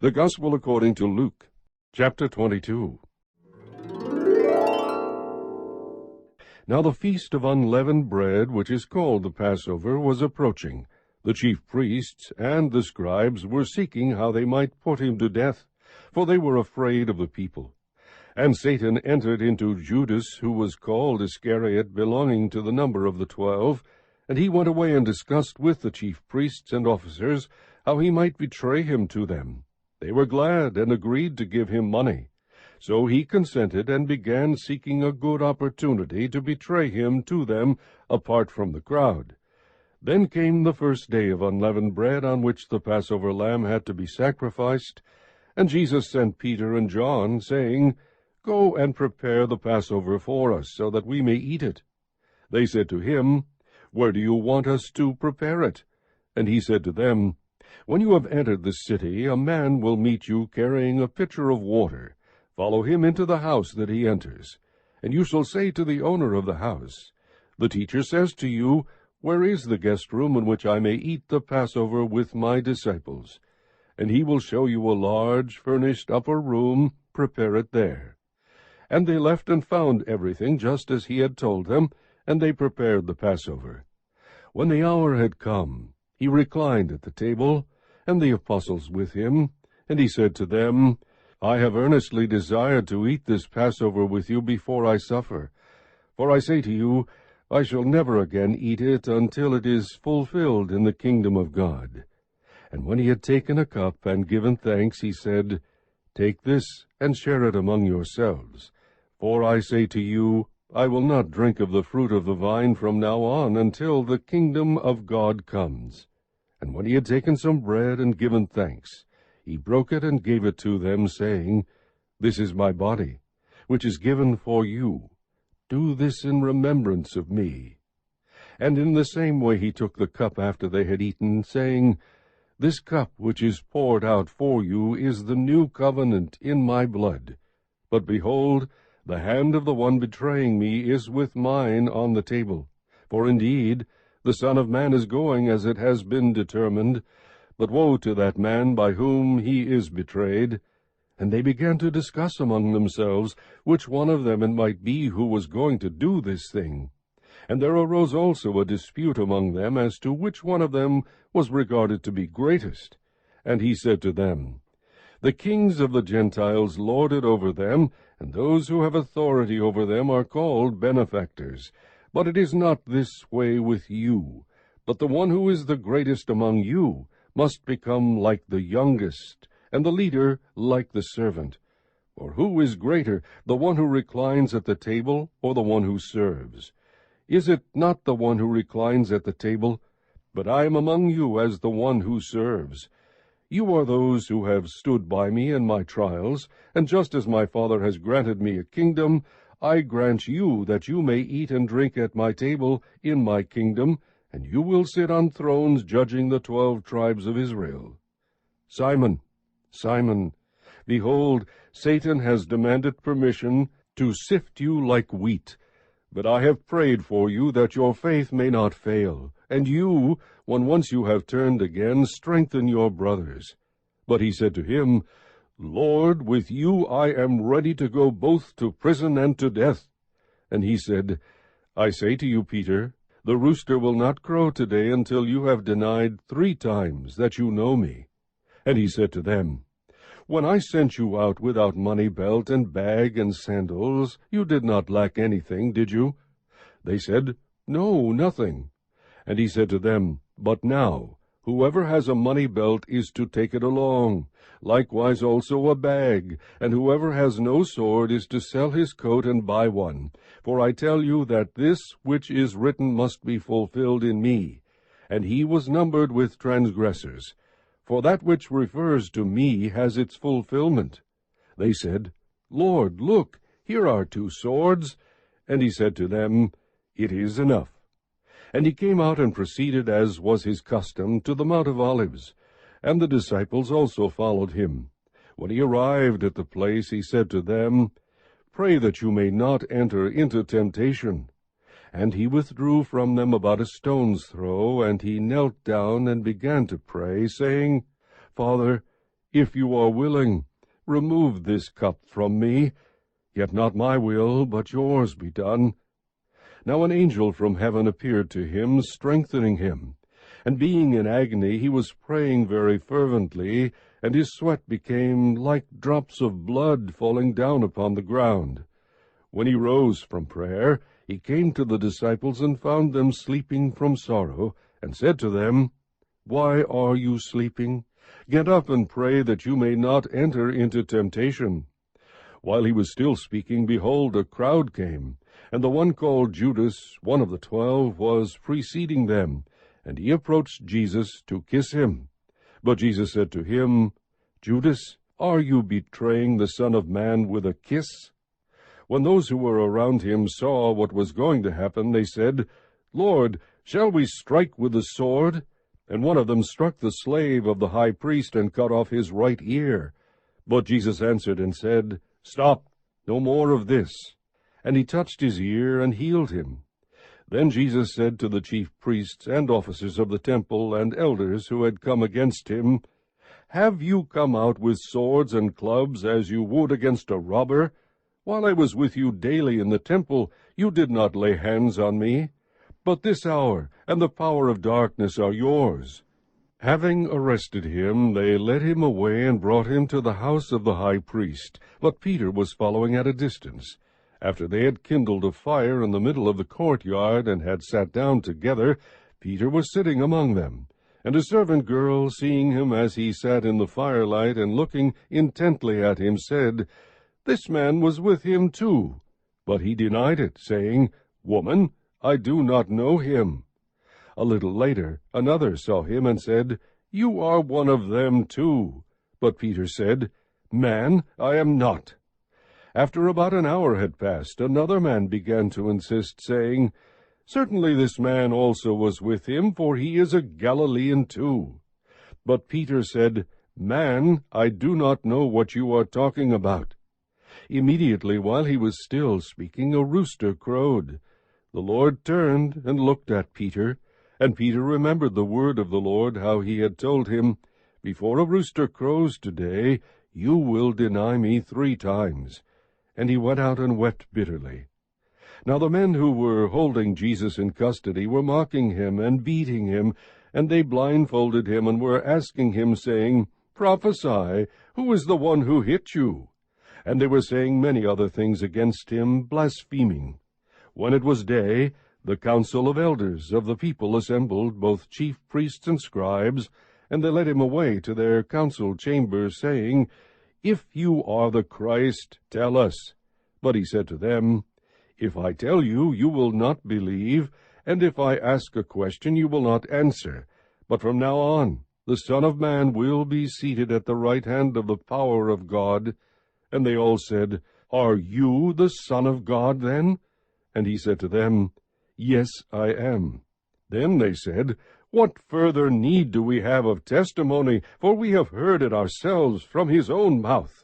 The Gospel according to Luke, chapter 22. Now the feast of unleavened bread, which is called the Passover, was approaching. The chief priests and the scribes were seeking how they might put him to death, for they were afraid of the people. And Satan entered into Judas, who was called Iscariot, belonging to the number of the 12, and he went away and discussed with the chief priests and officers how he might betray him to them. They were glad and agreed to give him money. So he consented and began seeking a good opportunity to betray him to them apart from the crowd. Then came the first day of unleavened bread, on which the Passover lamb had to be sacrificed, and Jesus sent Peter and John, saying, "Go and prepare the Passover for us, so that we may eat it." They said to him, "Where do you want us to prepare it?" And he said to them, "When you have entered the city, a man will meet you carrying a pitcher of water. Follow him into the house that he enters. And you shall say to the owner of the house, 'The teacher says to you, Where is the guest room in which I may eat the Passover with my disciples?' And he will show you a large, furnished upper room. Prepare it there." And they left and found everything just as he had told them, and they prepared the Passover. When the hour had come, he reclined at the table, and the apostles with him, and he said to them, "I have earnestly desired to eat this Passover with you before I suffer. For I say to you, I shall never again eat it until it is fulfilled in the kingdom of God." And when he had taken a cup and given thanks, he said, "Take this and share it among yourselves. For I say to you, I will not drink of the fruit of the vine from now on until the kingdom of God comes." And when he had taken some bread and given thanks, he broke it and gave it to them, saying, "This is my body, which is given for you. Do this in remembrance of me." And in the same way he took the cup after they had eaten, saying, "This cup which is poured out for you is the new covenant in my blood. But behold, the hand of the one betraying me is with mine on the table. For indeed, the Son of Man is going as it has been determined, but woe to that man by whom he is betrayed." And they began to discuss among themselves which one of them it might be who was going to do this thing. And there arose also a dispute among them as to which one of them was regarded to be greatest. And he said to them, "The kings of the Gentiles lord it over them, and those who have authority over them are called benefactors. But it is not this way with you. But the one who is the greatest among you must become like the youngest, and the leader like the servant. For who is greater, the one who reclines at the table, or the one who serves? Is it not the one who reclines at the table? But I am among you as the one who serves. You are those who have stood by me in my trials, and just as my Father has granted me a kingdom, I grant you that you may eat and drink at my table in my kingdom, and you will sit on thrones judging the 12 tribes of Israel. Simon, Simon, behold, Satan has demanded permission to sift you like wheat. But I have prayed for you that your faith may not fail, and you, when once you have turned again, strengthen your brothers." But he said to him, "Lord, with you I am ready to go both to prison and to death." And he said, "I say to you, Peter, the rooster will not crow today until you have denied 3 times that you know me." And he said to them, "When I sent you out without money belt and bag and sandals, you did not lack anything, did you?" They said, "No, nothing." And he said to them, "But now, whoever has a money belt is to take it along, likewise also a bag, and whoever has no sword is to sell his coat and buy one. For I tell you that this which is written must be fulfilled in me." And he was numbered with transgressors. For that which refers to me has its fulfillment. They said, "Lord, look, here are 2 swords." And he said to them, "It is enough." And he came out and proceeded, as was his custom, to the Mount of Olives. And the disciples also followed him. When he arrived at the place, he said to them, "Pray that you may not enter into temptation." And he withdrew from them about a stone's throw, and he knelt down and began to pray, saying, "Father, If you are willing, remove this cup from me. Yet not my will, but yours be done. Now an angel from heaven appeared to him, strengthening him. And being in agony, he was praying very fervently, and his sweat became like drops of blood falling down upon the ground. When he rose from prayer, he came to the disciples and found them sleeping from sorrow, and said to them, Why are you sleeping? Get up and pray that you may not enter into temptation. While he was still speaking, behold, a crowd came, and the one called Judas, one of the 12, was preceding them, and he approached Jesus to kiss him. But Jesus said to him, Judas, are you betraying the Son of Man with a kiss? When those who were around him saw what was going to happen, they said, Lord, shall we strike with the sword? And one of them struck the slave of the high priest and cut off his right ear. But Jesus answered and said, Stop, no more of this. And he touched his ear and healed him. Then Jesus said to the chief priests and officers of the temple and elders who had come against him, Have you come out with swords and clubs as you would against a robber? While I was with you daily in the temple, you did not lay hands on me. But this hour and the power of darkness are yours. Having arrested him, they led him away and brought him to the house of the high priest. But Peter was following at a distance. After they had kindled a fire in the middle of the courtyard and had sat down together, Peter was sitting among them. And a servant girl, seeing him as he sat in the firelight and looking intently at him, said, This man was with him too. But he denied it, saying, Woman, I do not know him. A little later another saw him and said, You are one of them too. But Peter said, Man, I am not. After about an hour had passed, another man began to insist, saying, Certainly this man also was with him, for he is a Galilean too. But Peter said, Man, I do not know what you are talking about. Immediately while he was still speaking, a rooster crowed. The Lord turned and looked at Peter, and Peter remembered the word of the Lord, how he had told him, Before a rooster crows today, you will deny me 3 times. And he went out and wept bitterly. Now the men who were holding Jesus in custody were mocking him and beating him, and they blindfolded him and were asking him, saying, Prophesy, who is the one who hit you? And they were saying many other things against him, blaspheming. When it was day, the council of elders of the people assembled, both chief priests and scribes, and they led him away to their council chamber, saying, If you are the Christ, tell us. But he said to them, If I tell you, you will not believe, and if I ask a question, you will not answer. But from now on, the Son of Man will be seated at the right hand of the power of God. And they all said, Are you the Son of God, then? And he said to them, Yes, I am. Then they said, What further need do we have of testimony? For we have heard it ourselves from his own mouth.